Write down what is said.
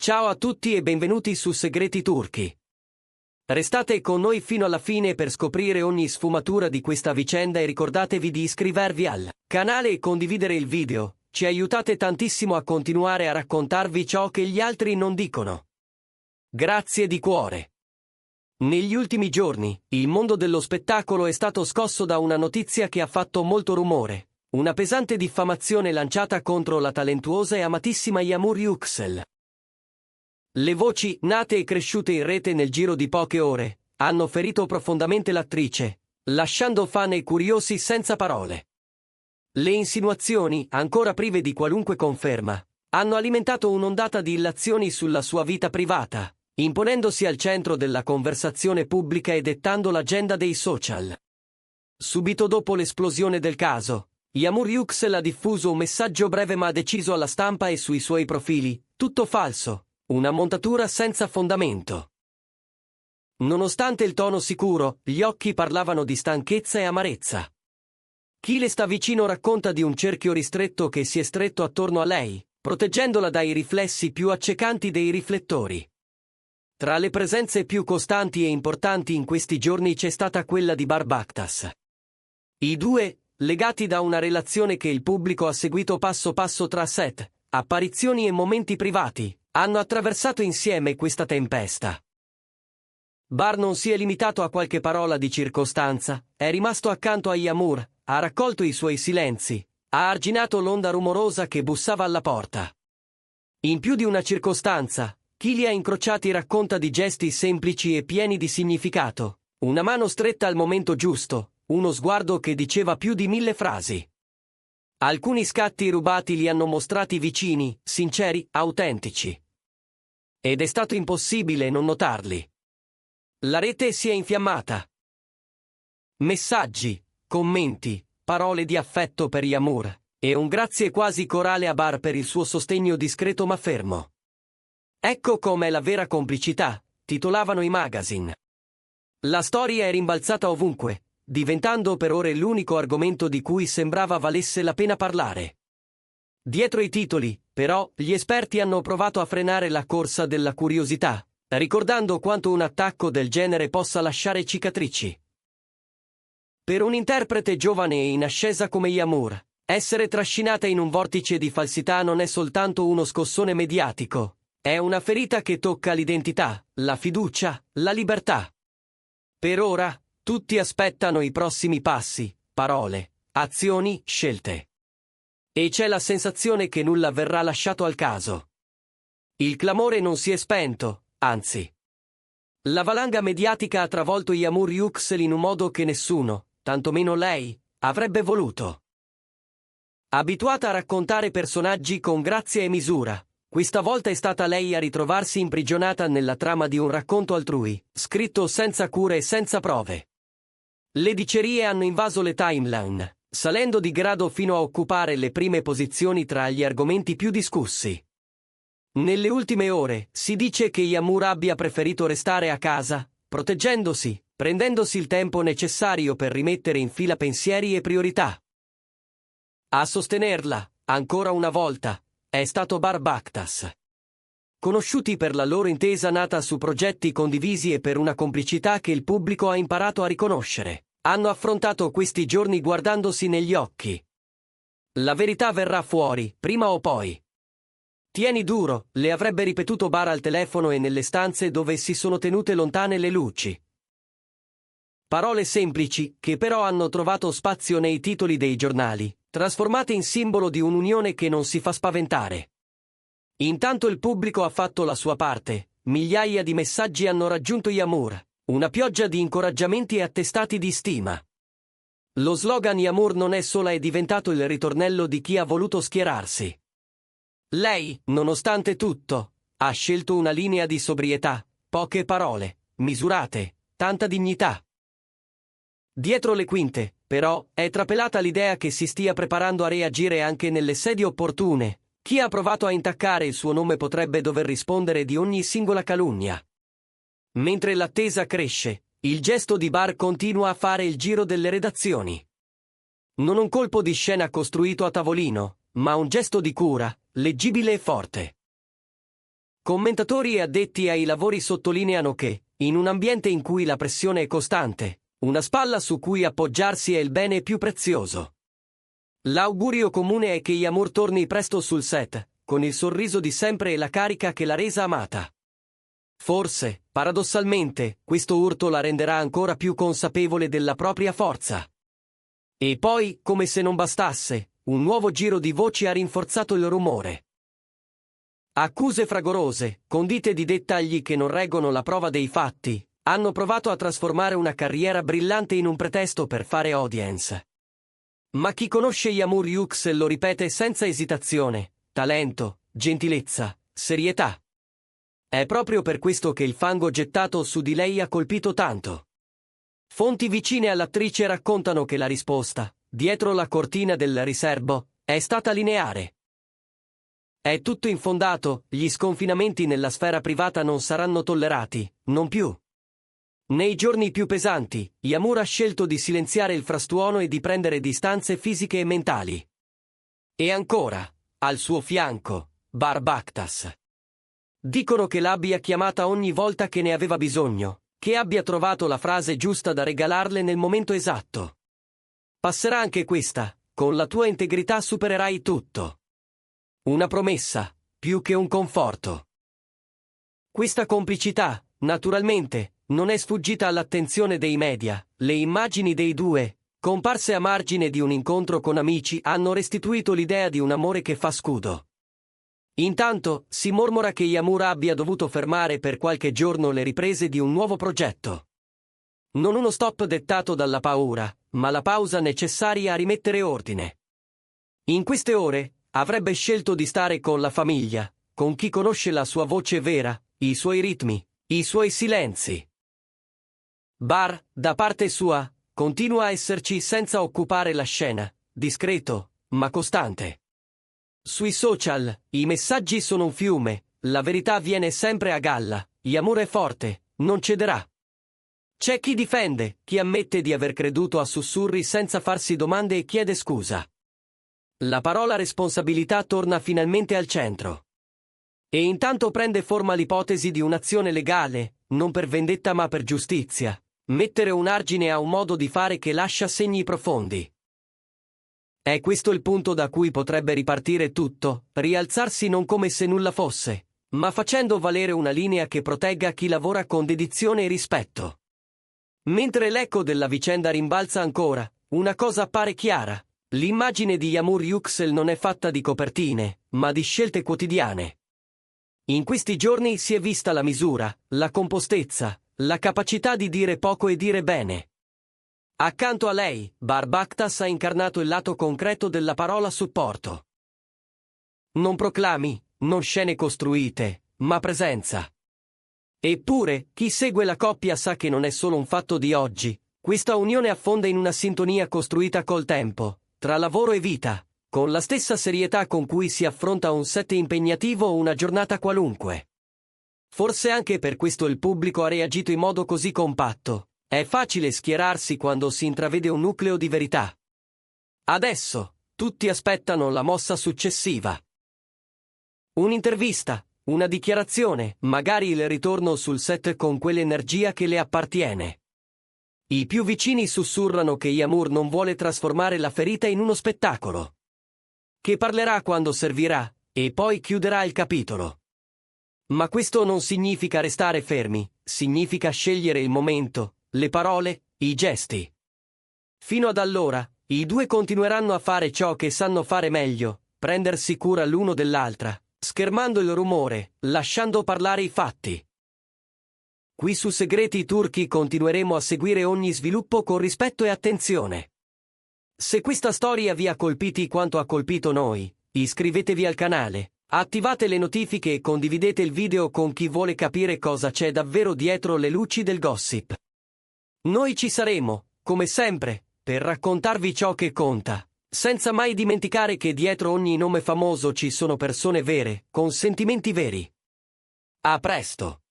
Ciao a tutti e benvenuti su Segreti Turchi. Restate con noi fino alla fine per scoprire ogni sfumatura di questa vicenda e ricordatevi di iscrivervi al canale e condividere il video, ci aiutate tantissimo a continuare a raccontarvi ciò che gli altri non dicono. Grazie di cuore. Negli ultimi giorni, il mondo dello spettacolo è stato scosso da una notizia che ha fatto molto rumore, una pesante diffamazione lanciata contro la talentuosa e amatissima Yağmur Yüksel. Le voci, nate e cresciute in rete nel giro di poche ore, hanno ferito profondamente l'attrice, lasciando fan e curiosi senza parole. Le insinuazioni, ancora prive di qualunque conferma, hanno alimentato un'ondata di illazioni sulla sua vita privata, imponendosi al centro della conversazione pubblica e dettando l'agenda dei social. Subito dopo l'esplosione del caso, Yağmur Yüksel ha diffuso un messaggio breve ma deciso alla stampa e sui suoi profili, tutto falso. Una montatura senza fondamento. Nonostante il tono sicuro, gli occhi parlavano di stanchezza e amarezza. Chi le sta vicino racconta di un cerchio ristretto che si è stretto attorno a lei, proteggendola dai riflessi più accecanti dei riflettori. Tra le presenze più costanti e importanti in questi giorni c'è stata quella di Barbaktas. I due, legati da una relazione che il pubblico ha seguito passo passo tra set, apparizioni e momenti privati, hanno attraversato insieme questa tempesta. Bar non si è limitato a qualche parola di circostanza, è rimasto accanto a Yağmur, ha raccolto i suoi silenzi, ha arginato l'onda rumorosa che bussava alla porta. In più di una circostanza, chi li ha incrociati racconta di gesti semplici e pieni di significato, una mano stretta al momento giusto, uno sguardo che diceva più di 1000 frasi. Alcuni scatti rubati li hanno mostrati vicini, sinceri, autentici. Ed è stato impossibile non notarli. La rete si è infiammata. Messaggi, commenti, parole di affetto per Yağmur, e un grazie quasi corale a Bar per il suo sostegno discreto ma fermo. Ecco com'è la vera complicità, titolavano i magazine. La storia è rimbalzata ovunque, diventando per ore l'unico argomento di cui sembrava valesse la pena parlare. Dietro i titoli, però, gli esperti hanno provato a frenare la corsa della curiosità, ricordando quanto un attacco del genere possa lasciare cicatrici. Per un interprete giovane e in ascesa come Yağmur, essere trascinata in un vortice di falsità non è soltanto uno scossone mediatico, è una ferita che tocca l'identità, la fiducia, la libertà. Per ora, tutti aspettano i prossimi passi, parole, azioni, scelte. E c'è la sensazione che nulla verrà lasciato al caso. Il clamore non si è spento, anzi. La valanga mediatica ha travolto Yağmur Yüksel in un modo che nessuno, tantomeno lei, avrebbe voluto. Abituata a raccontare personaggi con grazia e misura, questa volta è stata lei a ritrovarsi imprigionata nella trama di un racconto altrui, scritto senza cure e senza prove. Le dicerie hanno invaso le timeline, salendo di grado fino a occupare le prime posizioni tra gli argomenti più discussi. Nelle ultime ore, si dice che Yağmur abbia preferito restare a casa, proteggendosi, prendendosi il tempo necessario per rimettere in fila pensieri e priorità. A sostenerla, ancora una volta, è stato Barbaktas. Conosciuti per la loro intesa nata su progetti condivisi e per una complicità che il pubblico ha imparato a riconoscere, hanno affrontato questi giorni guardandosi negli occhi. La verità verrà fuori, prima o poi. Tieni duro, le avrebbe ripetuto Bar al telefono e nelle stanze dove si sono tenute lontane le luci. Parole semplici, che però hanno trovato spazio nei titoli dei giornali, trasformate in simbolo di un'unione che non si fa spaventare. Intanto il pubblico ha fatto la sua parte, migliaia di messaggi hanno raggiunto Yağmur, una pioggia di incoraggiamenti e attestati di stima. Lo slogan Yağmur non è sola è diventato il ritornello di chi ha voluto schierarsi. Lei, nonostante tutto, ha scelto una linea di sobrietà, poche parole, misurate, tanta dignità. Dietro le quinte, però, è trapelata l'idea che si stia preparando a reagire anche nelle sedi opportune. Chi ha provato a intaccare il suo nome potrebbe dover rispondere di ogni singola calunnia. Mentre l'attesa cresce, il gesto di Bar continua a fare il giro delle redazioni. Non un colpo di scena costruito a tavolino, ma un gesto di cura, leggibile e forte. Commentatori e addetti ai lavori sottolineano che, in un ambiente in cui la pressione è costante, una spalla su cui appoggiarsi è il bene più prezioso. L'augurio comune è che Yamur torni presto sul set, con il sorriso di sempre e la carica che l'ha resa amata. Forse, paradossalmente, questo urto la renderà ancora più consapevole della propria forza. E poi, come se non bastasse, un nuovo giro di voci ha rinforzato il rumore. Accuse fragorose, condite di dettagli che non reggono la prova dei fatti, hanno provato a trasformare una carriera brillante in un pretesto per fare audience. Ma chi conosce Yamur Yuxel lo ripete senza esitazione: talento, gentilezza, serietà. È proprio per questo che il fango gettato su di lei ha colpito tanto. Fonti vicine all'attrice raccontano che la risposta, dietro la cortina del riservo, è stata lineare. È tutto infondato, gli sconfinamenti nella sfera privata non saranno tollerati, non più. Nei giorni più pesanti, Yamur ha scelto di silenziare il frastuono e di prendere distanze fisiche e mentali. E ancora, al suo fianco, Bar Bakhtas. Dicono che l'abbia chiamata ogni volta che ne aveva bisogno, che abbia trovato la frase giusta da regalarle nel momento esatto. Passerà anche questa, con la tua integrità supererai tutto. Una promessa, più che un conforto. Questa complicità, naturalmente, non è sfuggita all'attenzione dei media. Le immagini dei due, comparse a margine di un incontro con amici, hanno restituito l'idea di un amore che fa scudo. Intanto, si mormora che Yamur abbia dovuto fermare per qualche giorno le riprese di un nuovo progetto. Non uno stop dettato dalla paura, ma la pausa necessaria a rimettere ordine. In queste ore, avrebbe scelto di stare con la famiglia, con chi conosce la sua voce vera, i suoi ritmi, i suoi silenzi. Bar, da parte sua, continua a esserci senza occupare la scena, discreto, ma costante. Sui social, i messaggi sono un fiume, la verità viene sempre a galla, Yamur è forte, non cederà. C'è chi difende, chi ammette di aver creduto a sussurri senza farsi domande e chiede scusa. La parola responsabilità torna finalmente al centro. E intanto prende forma l'ipotesi di un'azione legale, non per vendetta ma per giustizia. Mettere un argine a un modo di fare che lascia segni profondi. È questo il punto da cui potrebbe ripartire tutto, rialzarsi non come se nulla fosse, ma facendo valere una linea che protegga chi lavora con dedizione e rispetto. Mentre l'eco della vicenda rimbalza ancora, una cosa appare chiara: l'immagine di Yamur Yuxel non è fatta di copertine, ma di scelte quotidiane. In questi giorni si è vista la misura, la compostezza, la capacità di dire poco e dire bene. Accanto a lei, Bar Bakhtas ha incarnato il lato concreto della parola supporto. Non proclami, non scene costruite, ma presenza. Eppure, chi segue la coppia sa che non è solo un fatto di oggi. Questa unione affonda in una sintonia costruita col tempo, tra lavoro e vita, con la stessa serietà con cui si affronta un set impegnativo o una giornata qualunque. Forse anche per questo il pubblico ha reagito in modo così compatto. È facile schierarsi quando si intravede un nucleo di verità. Adesso, tutti aspettano la mossa successiva. Un'intervista, una dichiarazione, magari il ritorno sul set con quell'energia che le appartiene. I più vicini sussurrano che Yamur non vuole trasformare la ferita in uno spettacolo. Che parlerà quando servirà, e poi chiuderà il capitolo. Ma questo non significa restare fermi, significa scegliere il momento, le parole, i gesti. Fino ad allora, i due continueranno a fare ciò che sanno fare meglio, prendersi cura l'uno dell'altra, schermando il rumore, lasciando parlare i fatti. Qui su Segreti Turchi continueremo a seguire ogni sviluppo con rispetto e attenzione. Se questa storia vi ha colpiti quanto ha colpito noi, iscrivetevi al canale. Attivate le notifiche e condividete il video con chi vuole capire cosa c'è davvero dietro le luci del gossip. Noi ci saremo, come sempre, per raccontarvi ciò che conta, senza mai dimenticare che dietro ogni nome famoso ci sono persone vere, con sentimenti veri. A presto!